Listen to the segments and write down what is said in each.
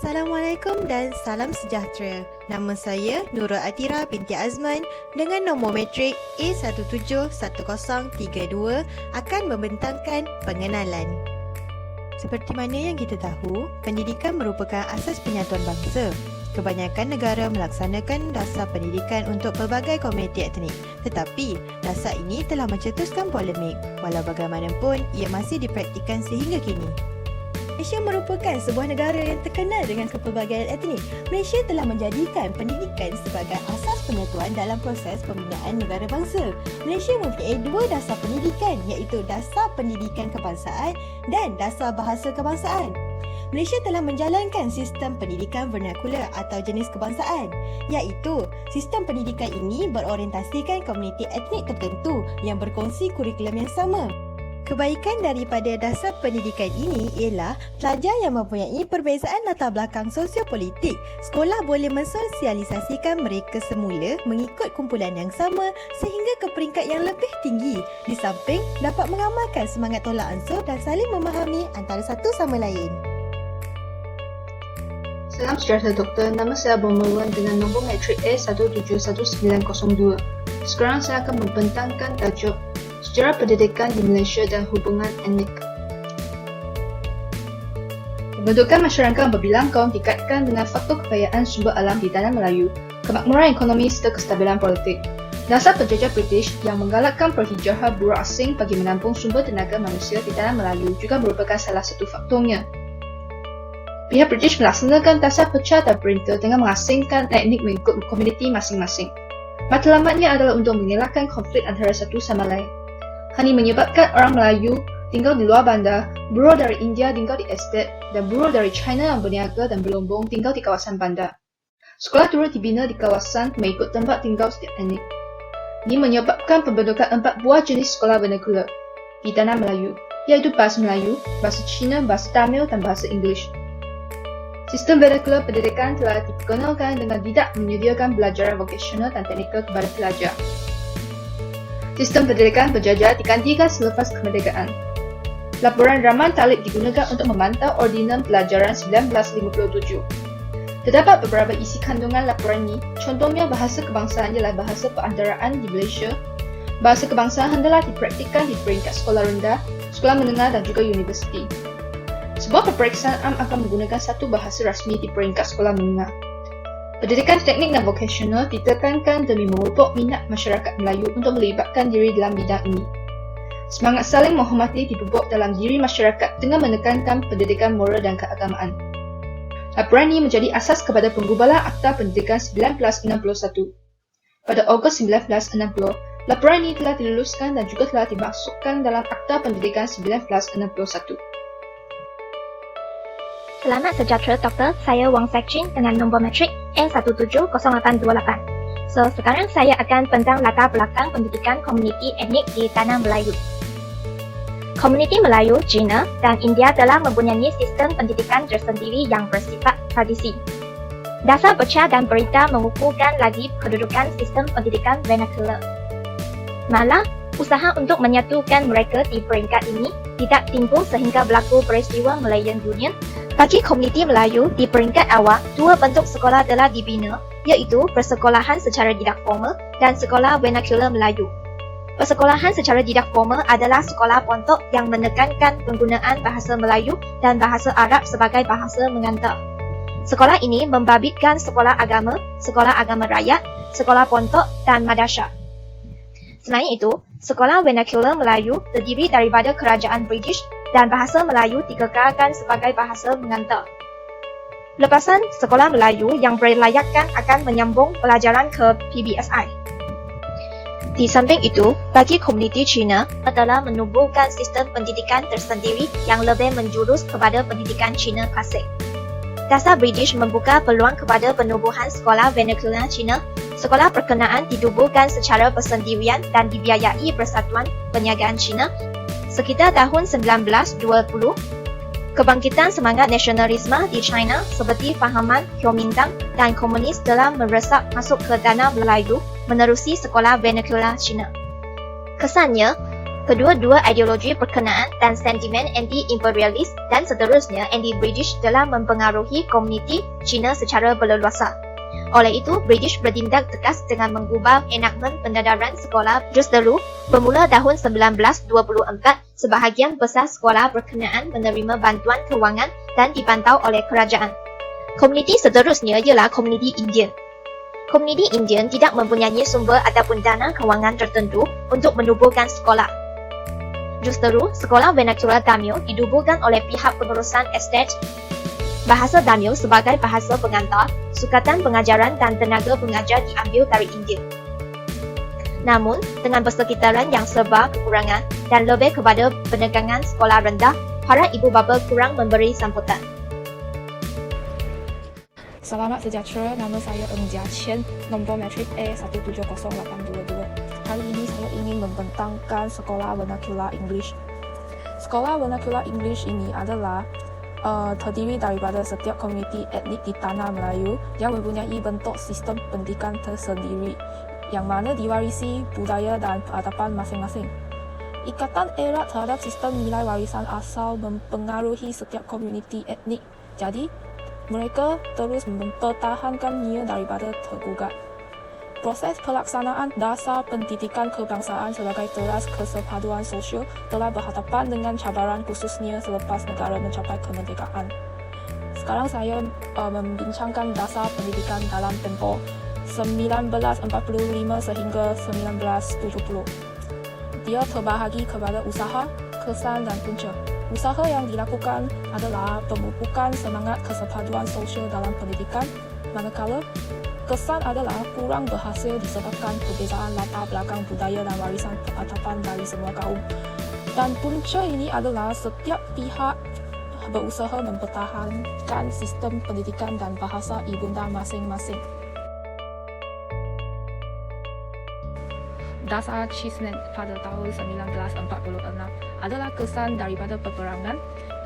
Assalamualaikum dan salam sejahtera. Nama saya Nurul Atira binti Azman dengan nombor matrik A171032 akan membentangkan pengenalan. Seperti mana yang kita tahu, pendidikan merupakan asas penyatuan bangsa. Kebanyakan negara melaksanakan dasar pendidikan untuk pelbagai komuniti etnik. Tetapi, dasar ini telah mencetuskan polemik walau bagaimanapun ia masih dipraktikkan sehingga kini. Malaysia merupakan sebuah negara yang terkenal dengan kepelbagaian etnik. Malaysia telah menjadikan pendidikan sebagai asas penyatuan dalam proses pembinaan negara bangsa. Malaysia mempunyai dua dasar pendidikan iaitu Dasar Pendidikan Kebangsaan dan Dasar Bahasa Kebangsaan. Malaysia telah menjalankan sistem pendidikan vernakular atau jenis kebangsaan, iaitu sistem pendidikan ini berorientasikan komuniti etnik tertentu yang berkongsi kurikulum yang sama. Kebaikan daripada dasar pendidikan ini ialah pelajar yang mempunyai perbezaan latar belakang sosiopolitik, sekolah boleh mensosialisasikan mereka semula mengikut kumpulan yang sama sehingga ke peringkat yang lebih tinggi, di samping dapat mengamalkan semangat tolak ansur dan saling memahami antara satu sama lain. Salam sejahtera Doktor, nama saya Bommerwan dengan nombor matrik A171902. Sekarang saya akan membentangkan tajuk Sejarah Pendidikan di Malaysia dan Hubungan Etnik. Pembentukan masyarakat berbilang kaum dikaitkan dengan faktor kekayaan sumber alam di tanah Melayu, kemakmuran ekonomi serta kestabilan politik. Dasar penjajah British yang menggalakkan perhijahan buruh asing bagi menampung sumber tenaga manusia di tanah Melayu juga merupakan salah satu faktornya. Pihak British melaksanakan dasar pecah dan perintil dengan mengasingkan etnik mengikut komuniti masing-masing. Matlamatnya adalah untuk mengelakkan konflik antara satu sama lain. Hal ini menyebabkan orang Melayu tinggal di luar bandar, buruh dari India tinggal di estet, dan buruh dari China yang berniaga dan berlombong tinggal di kawasan bandar. Sekolah turut dibina di kawasan mengikut tempat tinggal setiap etnik. Ini menyebabkan pembentukan 4 buah jenis sekolah vernakular di tanah Melayu, iaitu bahasa Melayu, bahasa Cina, bahasa Tamil, dan bahasa Inggeris. Sistem vernakular pendidikan telah diperkenalkan dengan tidak menyediakan pelajaran vokasional dan teknikal kepada pelajar. Sistem pendidikan penjajah digantikan selepas kemerdekaan. Laporan Raman Talib digunakan untuk memantau ordinan pelajaran 1957. Terdapat beberapa isi kandungan laporan ini, contohnya bahasa kebangsaan ialah bahasa perantaraan di Malaysia. Bahasa kebangsaan hendaklah dipraktikkan di peringkat sekolah rendah, sekolah menengah dan juga universiti. Sebuah peperiksaan am akan menggunakan satu bahasa rasmi di peringkat sekolah menengah. Pendidikan teknik dan vokasional ditekankan demi memupuk minat masyarakat Melayu untuk melibatkan diri dalam bidang ini. Semangat saling menghormati dipupuk dalam diri masyarakat dengan menekankan pendidikan moral dan keagamaan. Laporan ini menjadi asas kepada penggubalan Akta Pendidikan 1961. Pada Ogos 1960, laporan ini telah diluluskan dan juga telah dimasukkan dalam Akta Pendidikan 1961. Selamat sejahtera Doktor, saya Wang Sekchin dengan nombor matrik A170828. Sekarang saya akan tentang latar belakang pendidikan komuniti etnik di tanah Melayu. Komuniti Melayu, Cina dan India telah mempunyai sistem pendidikan tersendiri yang bersifat tradisi. Dasar pecah dan berita mengukuhkan lagi kedudukan sistem pendidikan vernakular. Malah, usaha untuk menyatukan mereka di peringkat ini tidak timbul sehingga berlaku peristiwa Malayan Union. Bagi komuniti Melayu, di peringkat awal, dua bentuk sekolah telah dibina, iaitu persekolahan secara tidak formal dan sekolah vernakular Melayu. Persekolahan secara tidak formal adalah sekolah pontok yang menekankan penggunaan bahasa Melayu dan bahasa Arab sebagai bahasa mengantar. Sekolah ini membabitkan sekolah agama rakyat, sekolah pontok dan madrasah. Selain itu, sekolah vernakular Melayu terdiri daripada kerajaan British dan bahasa Melayu dikekalkan sebagai bahasa mengantar. Lepasan sekolah Melayu yang berlayakkan akan menyambung pelajaran ke PBSI. Di samping itu, bagi komuniti Cina adalah menubuhkan sistem pendidikan tersendiri yang lebih menjurus kepada pendidikan Cina klasik. Dasar British membuka peluang kepada penubuhan sekolah vernakular Cina. Sekolah berkenaan didubuhkan secara bersendirian dan dibiayai Persatuan Perniagaan Cina. Sekitar tahun 1920, kebangkitan semangat nasionalisme di China seperti fahaman Kuomintang dan komunis telah meresap masuk ke tanah Melayu menerusi sekolah vernakular Cina. Kesannya, Kedua-dua ideologi perkenaan dan sentimen anti-imperialis dan seterusnya anti-British telah mempengaruhi komuniti Cina secara berleluasa. Oleh itu, British bertindak tegas dengan mengubah enakmen pendedaran sekolah justeru bermula tahun 1924, sebahagian besar sekolah berkenaan menerima bantuan kewangan dan dipantau oleh kerajaan. Komuniti seterusnya ialah komuniti Indian. Komuniti Indian tidak mempunyai sumber ataupun dana kewangan tertentu untuk menubuhkan sekolah. Justeru, sekolah vernacular Tamil didubuhkan oleh pihak pengurusan estet. Bahasa Tamil sebagai bahasa pengantar, sukatan pengajaran dan tenaga pengajar diambil dari India. Namun, dengan persekitaran yang serba kekurangan dan lebih kepada penegangan sekolah rendah, para ibu bapa kurang memberi sambutan. Selamat sejahtera, nama saya Eng Jia Qian, nombor matrik A170822. Kali ini saya ingin membentangkan sekolah vernacular English. Sekolah vernacular English ini adalah terdiri daripada setiap komuniti etnik di tanah Melayu yang mempunyai bentuk sistem pendidikan tersendiri yang mana diwarisi budaya dan peradaban masing-masing. Ikatan erat terhadap sistem nilai warisan asal mempengaruhi setiap komuniti etnik. Jadi, mereka terus mempertahankannya daripada tergugat. Proses pelaksanaan dasar pendidikan kebangsaan sebagai teras kesepaduan sosial telah berhadapan dengan cabaran khususnya selepas negara mencapai kemerdekaan. Sekarang saya membincangkan dasar pendidikan dalam tempoh 1945 sehingga 1970. Dia terbahagi kepada usaha, kesan dan punca. Usaha yang dilakukan adalah pemupukan semangat kesepaduan sosial dalam pendidikan, manakala kesan adalah kurang berhasil disebabkan perbezaan latar belakang budaya dan warisan peradaban dari semua kaum. Dan punca ini adalah setiap pihak berusaha mempertahankan sistem pendidikan dan bahasa ibunda masing-masing. Dasar Cheeseman pada tahun 1946 adalah kesan daripada peperangan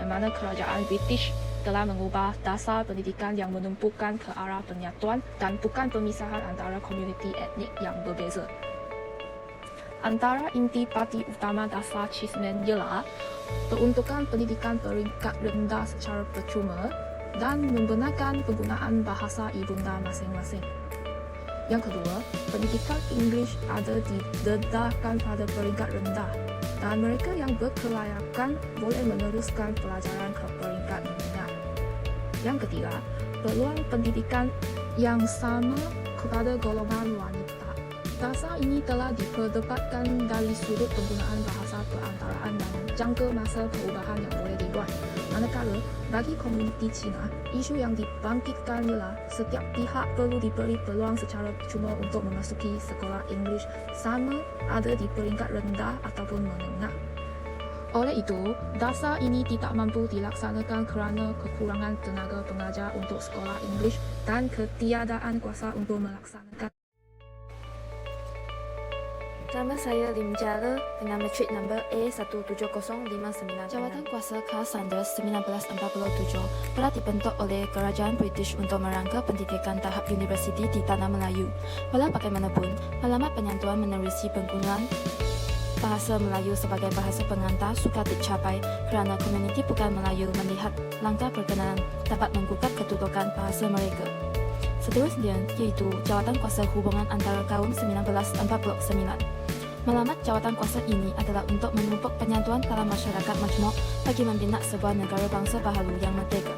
yang mana kerajaan British telah mengubah dasar pendidikan yang menumpukan ke arah penyatuan dan bukan pemisahan antara komuniti etnik yang berbeza. Antara intipati utama dasar Cheeseman ialah peruntukan pendidikan peringkat rendah secara percuma dan membenarkan penggunaan bahasa ibunda masing-masing. Yang kedua, pendidikan English ada didedahkan pada peringkat rendah dan mereka yang berkelayakan boleh meneruskan pelajaran ke peringkat menengah. Yang ketiga, peluang pendidikan yang sama kepada golongan wanita. Dasar ini telah diperdebatkan dari sudut penggunaan bahasa perantaraan dan jangka masa perubahan yang boleh dibuat. Manakala, bagi komuniti Cina, isu yang dibangkitkan ialah setiap pihak perlu diberi peluang secara percuma untuk memasuki sekolah English sama ada di peringkat rendah ataupun menengah. Oleh itu, dasar ini tidak mampu dilaksanakan kerana kekurangan tenaga pengajar untuk sekolah English dan ketiadaan kuasa untuk melaksanakan. Nama saya Lim Jia Le dengan matrik nombor A17059. Jawatan Kuasa Khas Sanders 1947 telah dibentuk oleh Kerajaan British untuk merangka pendidikan tahap universiti di Tanah Melayu. Walau bagaimanapun, alamat penyentuhan menerusi penggunaan bahasa Melayu sebagai bahasa pengantar sukar dicapai kerana komuniti bukan Melayu melihat langkah berkenaan dapat menggugat kedudukan bahasa mereka. Seterusnya, iaitu Jawatan Kuasa Hubungan Antara Kaum 1949. Malamat jawatan kuasa ini adalah untuk menumpuk penyatuan dalam masyarakat majmuk bagi membina sebuah negara bangsa baharu yang merdeka.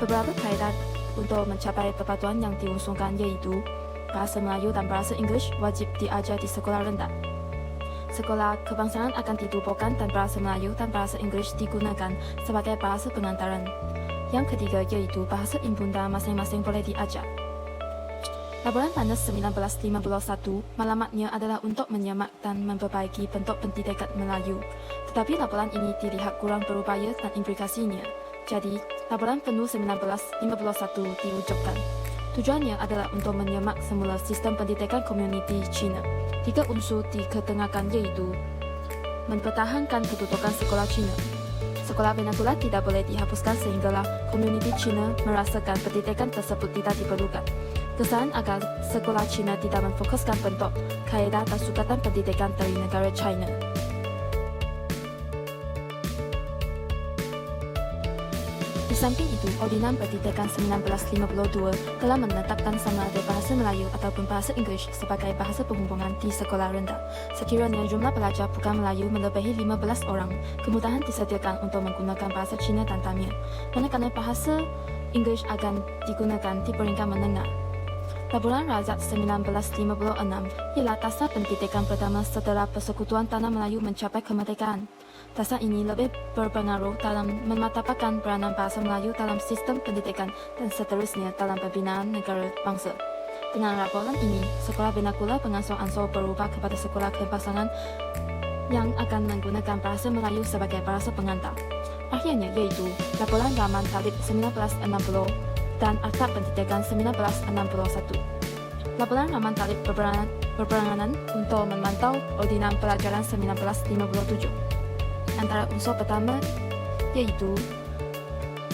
Beberapa kaedah untuk mencapai persatuan yang diusungkan iaitu bahasa Melayu dan bahasa Inggeris wajib diajar di sekolah rendah. Sekolah kebangsaan akan ditubuhkan dan bahasa Melayu dan bahasa Inggeris digunakan sebagai bahasa pengantaran. Yang ketiga iaitu bahasa ibunda masing-masing boleh diajar. Laporan Panas 1951 malamatnya adalah untuk menyemak dan memperbaiki bentuk pendidikan Melayu. Tetapi laporan ini dilihat kurang berupaya dan implikasinya. Jadi, laporan penuh 1951 diwujudkan. Tujuannya adalah untuk menyemak semula sistem pendidikan komuniti Cina. 3 unsur diketengahkan iaitu mempertahankan kedudukan sekolah Cina. Sekolah vernacular tidak boleh dihapuskan sehinggalah komuniti Cina merasakan pendidikan tersebut tidak diperlukan. Kesan agar sekolah Cina tidak memfokuskan bentuk, kaedah dan sukatan pendidikan dari negara China. Di samping itu, Ordinan Pendidikan 1952 telah menetapkan sama ada bahasa Melayu ataupun bahasa Inggeris sebagai bahasa penghubungan di sekolah rendah. Sekiranya jumlah pelajar bukan Melayu melebihi 15 orang, kemudahan disediakan untuk menggunakan bahasa Cina dan Tamil, manakala bahasa Inggeris akan digunakan di peringkat menengah. Laporan Rajat 1956 ialah dasar pendidikan pertama setelah Persekutuan Tanah Melayu mencapai kemerdekaan. Dasar ini lebih berpengaruh dalam mematapkan peranan bahasa Melayu dalam sistem pendidikan dan seterusnya dalam pembinaan negara bangsa. Dengan laporan ini, sekolah vernakular beransur-ansur berubah kepada sekolah kebangsaan yang akan menggunakan bahasa Melayu sebagai bahasa pengantar. Akhirnya iaitu Laporan Rahman Talib 1960 dan Akta Pendidikan 1961. Laporan Rahman Talib berperanan untuk memantau Ordinan Pelajaran 1957. Antara unsur pertama iaitu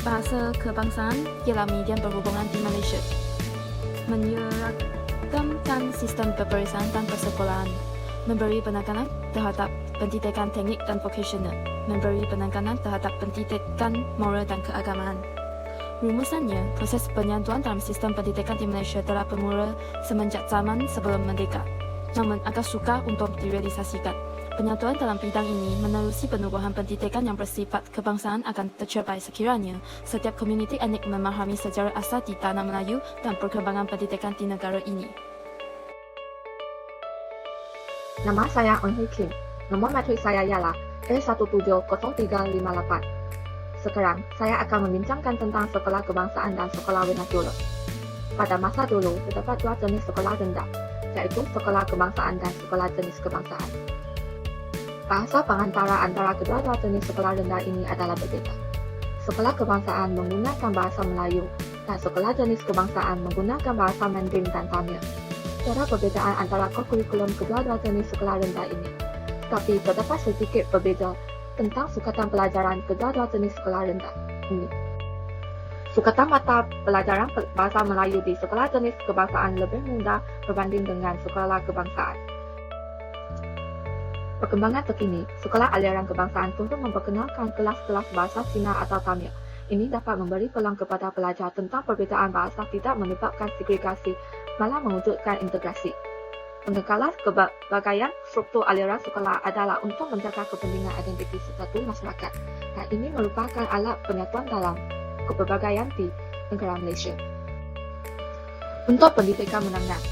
bahasa kebangsaan ialah medium berhubungan di Malaysia, menyeragamkan sistem peperiksaan dan persekolahan, memberi penekanan terhadap pendidikan teknik dan vocasional, memberi penekanan terhadap pendidikan moral dan keagamaan. Rumusannya, proses penyantuan dalam sistem pendidikan di Malaysia telah bermula semenjak zaman sebelum merdeka, namun agak sukar untuk direalisasikan. Penyatuan dalam bidang ini menerusi penubuhan pendidikan yang bersifat kebangsaan akan tercapai sekiranya setiap komuniti etnik memahami sejarah asal di tanah Melayu dan perkembangan pendidikan di negara ini. Nama saya Eun Hui Kim. Nomor matrik saya ialah E17038. Sekarang, saya akan membincangkan tentang sekolah kebangsaan dan sekolah vernakular. Pada masa dulu, terdapat dua jenis sekolah rendah, yaitu sekolah kebangsaan dan sekolah jenis kebangsaan. Bahasa pengantara antara kedua-dua jenis sekolah rendah ini adalah berbeza. Sekolah kebangsaan menggunakan bahasa Melayu dan sekolah jenis kebangsaan menggunakan bahasa Mandarin dan Tamil. Cara perbezaan antara kurikulum kedua-dua jenis sekolah rendah ini, tetapi terdapat sedikit berbeza tentang sukatan pelajaran kedua-dua jenis sekolah rendah ini. Sukatan mata pelajaran bahasa Melayu di sekolah jenis kebangsaan lebih mudah berbanding dengan sekolah kebangsaan. Perkembangan terkini, sekolah aliran kebangsaan turut memperkenalkan kelas-kelas bahasa Cina atau Tamil. Ini dapat memberi peluang kepada pelajar tentang perbezaan bahasa tidak menyebabkan segregasi, malah mewujudkan integrasi. Pengekalan kebagaian struktur aliran sekolah adalah untuk menjaga kepentingan identiti satu masyarakat, dan ini merupakan alat penyatuan dalam kepelbagaian di negara Malaysia. Untuk pendidikan menengah,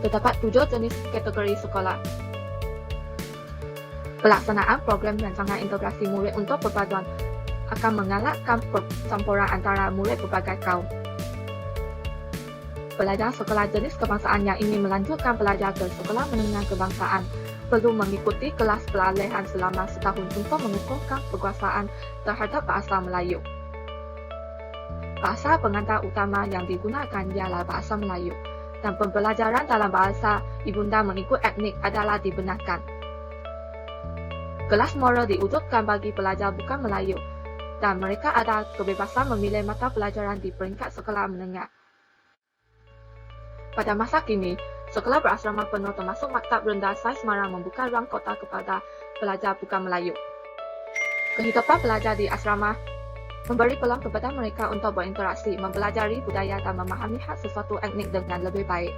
terdapat 7 jenis kategori sekolah. Pelaksanaan program rancangan integrasi murid untuk perpaduan akan menggalakkan percampuran antara murid berbagai kaum. Pelajar sekolah jenis kebangsaan yang ingin melanjutkan belajar ke sekolah menengah kebangsaan perlu mengikuti kelas pelatihan selama setahun untuk mengukuhkan kekuasaan terhadap bahasa Melayu. Bahasa pengantar utama yang digunakan ialah bahasa Melayu, dan pembelajaran dalam bahasa ibunda mengikut etnik adalah dibenarkan. Kelas moral diwujudkan bagi pelajar bukan Melayu, dan mereka ada kebebasan memilih mata pelajaran di peringkat sekolah menengah. Pada masa kini, sekolah berasrama penuh termasuk Maktab Rendah Sai Semarang membuka ruang kota kepada pelajar bukan Melayu. Kehidupan pelajar di asrama memberi peluang kepada mereka untuk berinteraksi, mempelajari budaya dan memahami hak sesuatu etnik dengan lebih baik.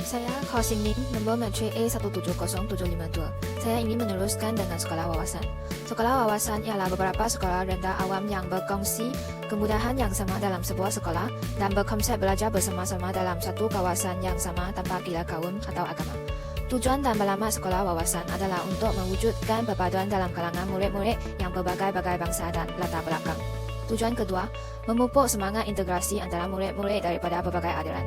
Saya Khaw Sing Ning, nombor matrik A170752. Saya ingin meneruskan dengan sekolah wawasan. Sekolah wawasan ialah beberapa sekolah rendah awam yang berkongsi kemudahan yang sama dalam sebuah sekolah dan berkonsep belajar bersama-sama dalam satu kawasan yang sama tanpa gila kaum atau agama. Tujuan dan alamat sekolah wawasan adalah untuk mewujudkan perpaduan dalam kalangan murid-murid yang berbagai-bagai bangsa dan latar belakang. Tujuan kedua, memupuk semangat integrasi antara murid-murid daripada berbagai aliran.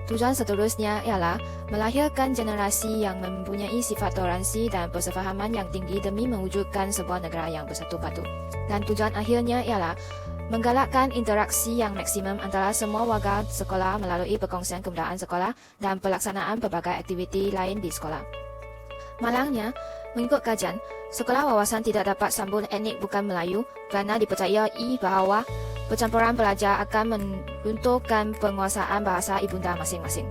Tujuan seterusnya ialah melahirkan generasi yang mempunyai sifat toleransi dan persefahaman yang tinggi demi mewujudkan sebuah negara yang bersatu padu. Dan tujuan akhirnya ialah menggalakkan interaksi yang maksimum antara semua warga sekolah melalui perkongsian kemudahan sekolah dan pelaksanaan berbagai aktiviti lain di sekolah. Malangnya, mengikut kajian, sekolah wawasan tidak dapat sambung etnik bukan Melayu kerana dipercayai bahawa percampuran pelajar akan meruntuhkan penguasaan bahasa ibunda masing-masing.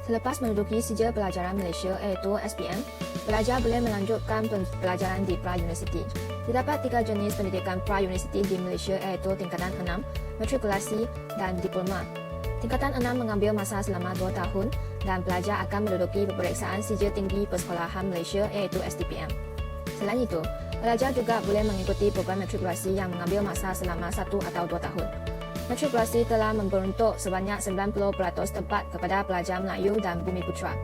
Selepas menduduki sijil pelajaran Malaysia iaitu SPM, pelajar boleh melanjutkan pelajaran di pra-universiti. Terdapat 3 jenis pendidikan pra-universiti di Malaysia iaitu tingkatan 6, matrikulasi dan diploma. Tingkatan 6 mengambil masa selama 2 tahun dan pelajar akan menduduki peperiksaan sijil tinggi persekolahan Malaysia iaitu STPM. Selain itu, pelajar juga boleh mengikuti program matrikulasi yang mengambil masa selama 1 atau 2 tahun. Matrikulasi telah memperuntuk sebanyak 90% tempat kepada pelajar Melayu dan Bumiputera.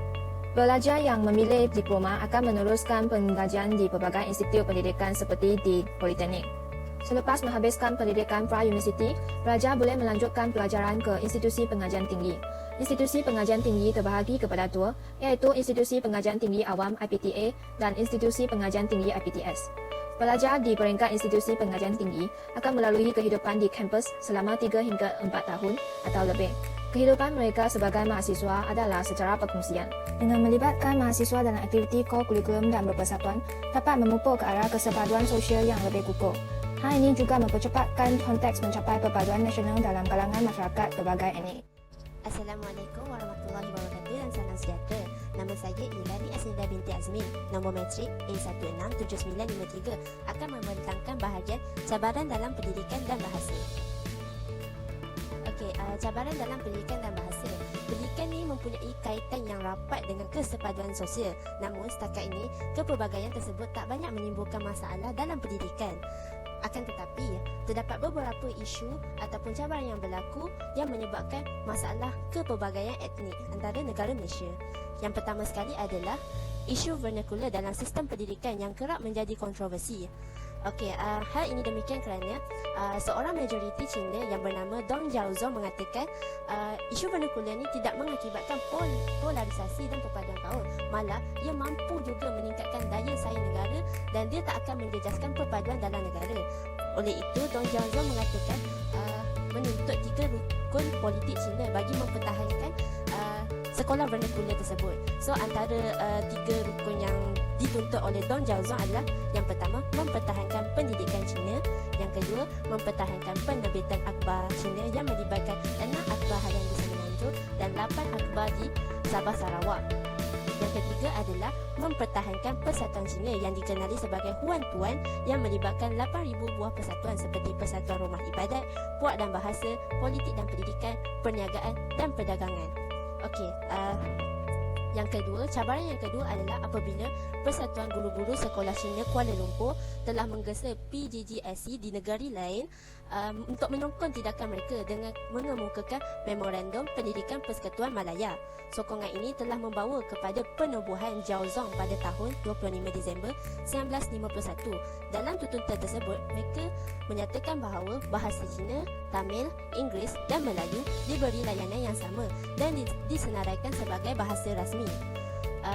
Pelajar yang memilih diploma akan meneruskan pengajian di pelbagai institut pendidikan seperti di Politeknik. Selepas menghabiskan pendidikan pra-universiti, pelajar boleh melanjutkan pelajaran ke institusi pengajian tinggi. Institusi pengajian tinggi terbahagi kepada 2, iaitu Institusi Pengajian Tinggi Awam IPTA dan Institusi Pengajian Tinggi IPTS. Pelajar di peringkat institusi pengajian tinggi akan melalui kehidupan di kampus selama 3 hingga 4 tahun atau lebih. Kehidupan mereka sebagai mahasiswa adalah secara perkongsian. Dengan melibatkan mahasiswa dalam aktiviti core kurikulum dan berpersatuan, dapat memupuk ke arah kesepaduan sosial yang lebih kukuh. Hal ini juga mempercepatkan konteks mencapai perpaduan nasional dalam kalangan masyarakat berbagai etnik. Assalamualaikum warahmatullahi wabarakatuh dan salam sejahtera. Nama saya Ilani Asnida binti Azmin. Nombor matrik A167953 akan membentangkan bahagian cabaran dalam pendidikan dan bahasa. Cabaran dalam pendidikan dan bahasa. Pendidikan ini mempunyai kaitan yang rapat dengan kesepaduan sosial. Namun setakat ini, kepelbagaian tersebut tak banyak menimbulkan masalah dalam pendidikan. Akan tetapi, terdapat beberapa isu ataupun cabaran yang berlaku yang menyebabkan masalah kepelbagaian etnik antara negara Malaysia. Yang pertama sekali adalah isu vernakular dalam sistem pendidikan yang kerap menjadi kontroversi. Hal ini demikian kerana seorang majoriti Cina yang bernama Dong Jiaozhong mengatakan isu vernakular ini tidak mengakibatkan polarisasi dan perpaduan kaum. Malah, ia mampu juga meningkatkan daya saing negara dan dia tak akan menjejaskan perpaduan dalam negara. Oleh itu, Dong Jiaozhong mengatakan menuntut 3 rukun politik Cina bagi mempertahankan sekolah vernakular tersebut. So, antara 3 rukun yang dituntut oleh Dong Jiaozhong adalah yang pertama, mempertahankan pendidikan Cina. Yang kedua, mempertahankan penerbitan akhbar Cina yang melibatkan 6 akhbar harian di Semenanjung dan 8 akhbar di Sabah Sarawak. Yang ketiga adalah mempertahankan persatuan Cina yang dikenali sebagai Huan Tuan yang melibatkan 8,000 buah persatuan seperti Persatuan Rumah Ibadat, Puak dan Bahasa, Politik dan Pendidikan, Perniagaan dan Perdagangan. Cabaran yang kedua adalah apabila Persatuan Guru-Guru Sekolah Cina Kuala Lumpur telah menggesa PGGSC di negara lain untuk menyokong tindakan mereka dengan mengemukakan Memorandum Pendidikan Persekutuan Malaya. Sokongan ini telah membawa kepada penubuhan Jiaozhong pada tahun 25 Disember 1951. Dalam tuntutan tersebut, mereka menyatakan bahawa bahasa Cina, Tamil, Inggeris dan Melayu diberi layanan yang sama dan disenaraikan sebagai bahasa rasmi.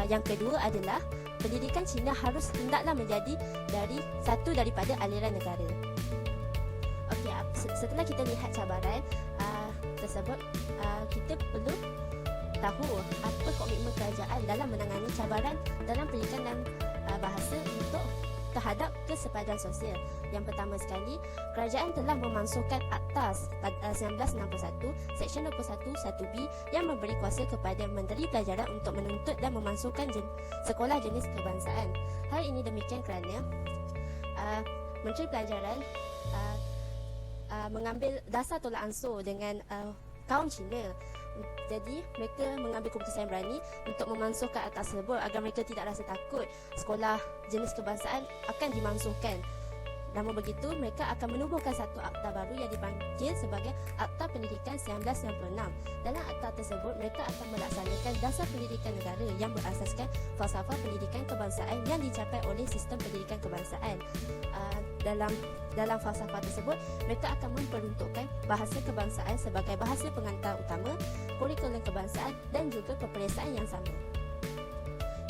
Yang kedua adalah pendidikan Cina hendaklah menjadi satu daripada aliran negara. Setelah kita lihat cabaran tersebut, kita perlu tahu apa komitmen kerajaan dalam menangani cabaran dalam pendidikan dan bahasa untuk terhadap kesepaduan sosial. Yang pertama sekali, kerajaan telah memansuhkan Akta 1961 Seksyen 21 1B yang memberi kuasa kepada Menteri Pelajaran untuk menuntut dan memansuhkan sekolah jenis kebangsaan. Hal ini demikian kerana Menteri Pelajaran mengambil dasar tolak ansur dengan kaum Cina. Jadi mereka mengambil keputusan yang berani untuk memansuhkan akta tersebut agar mereka tidak rasa takut sekolah jenis kebangsaan akan dimansuhkan. Namun begitu, mereka akan menubuhkan satu akta baru yang dipanggil sebagai Akta Pendidikan 1996. Dalam akta tersebut, mereka akan melaksanakan dasar pendidikan negara yang berasaskan falsafah pendidikan kebangsaan yang dicapai oleh sistem pendidikan kebangsaan. Dalam falsafah tersebut, mereka akan memperuntukkan bahasa kebangsaan sebagai bahasa pengantar utama, kurikulum kebangsaan dan juga peperiksaan yang sama.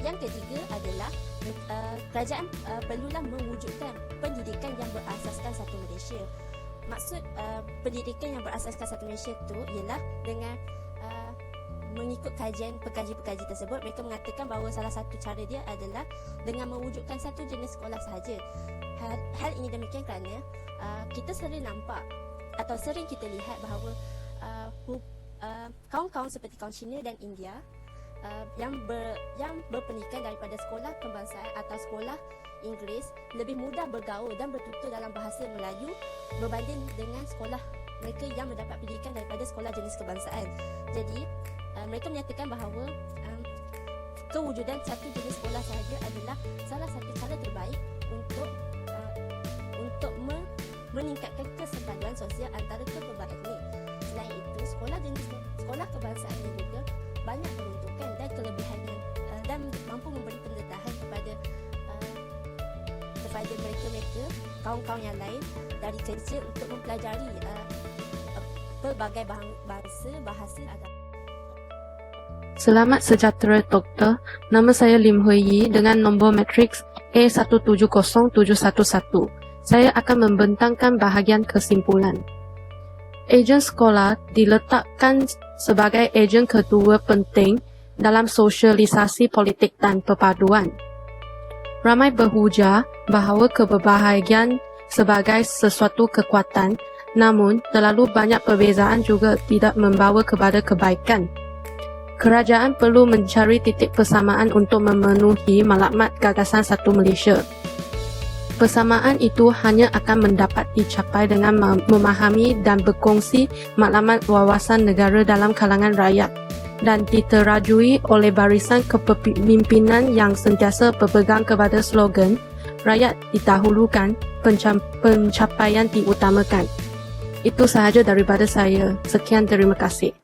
Yang ketiga adalah kerajaan perlulah mewujudkan pendidikan yang berasaskan satu Malaysia. Maksud pendidikan yang berasaskan satu Malaysia itu ialah dengan mengikut kajian pekaji-pekaji tersebut, mereka mengatakan bahawa salah satu cara dia adalah dengan mewujudkan satu jenis sekolah sahaja. Hal ini demikian kerana kita sering nampak atau sering kita lihat bahawa kaum-kaum seperti kaum Cina dan India yang berpendidikan daripada sekolah kebangsaan atau sekolah Inggeris lebih mudah bergaul dan bertutur dalam bahasa Melayu berbanding dengan sekolah mereka yang mendapat pendidikan daripada sekolah jenis kebangsaan. Jadi mereka menyatakan bahawa kewujudan satu jenis sekolah sahaja adalah salah satu cara terbaik untuk meningkatkan kesepaduan sosial antara kedua etnik. Selain itu, sekolah kebangsaan ini juga banyak peruntukan dan kelebihannya dan mampu memberi pendedahan kepada mereka kaum-kaum yang lain dari kecil untuk mempelajari pelbagai bangsa, bahasa, agama. Selamat sejahtera Doktor, nama saya Lim Hui Yi dengan nombor matriks A170711. Saya akan membentangkan bahagian kesimpulan. Ejen sekolah diletakkan sebagai ejen kedua penting dalam sosialisasi politik dan perpaduan. Ramai berhujah bahawa keberbahagiaan sebagai sesuatu kekuatan, namun terlalu banyak perbezaan juga tidak membawa kepada kebaikan. Kerajaan perlu mencari titik persamaan untuk memenuhi matlamat gagasan Satu Malaysia. Persamaan itu hanya akan mendapat dicapai dengan memahami dan berkongsi matlamat wawasan negara dalam kalangan rakyat dan diterajui oleh barisan kepemimpinan yang sentiasa berpegang kepada slogan rakyat didahulukan, pencapaian diutamakan. Itu sahaja daripada saya. Sekian, terima kasih.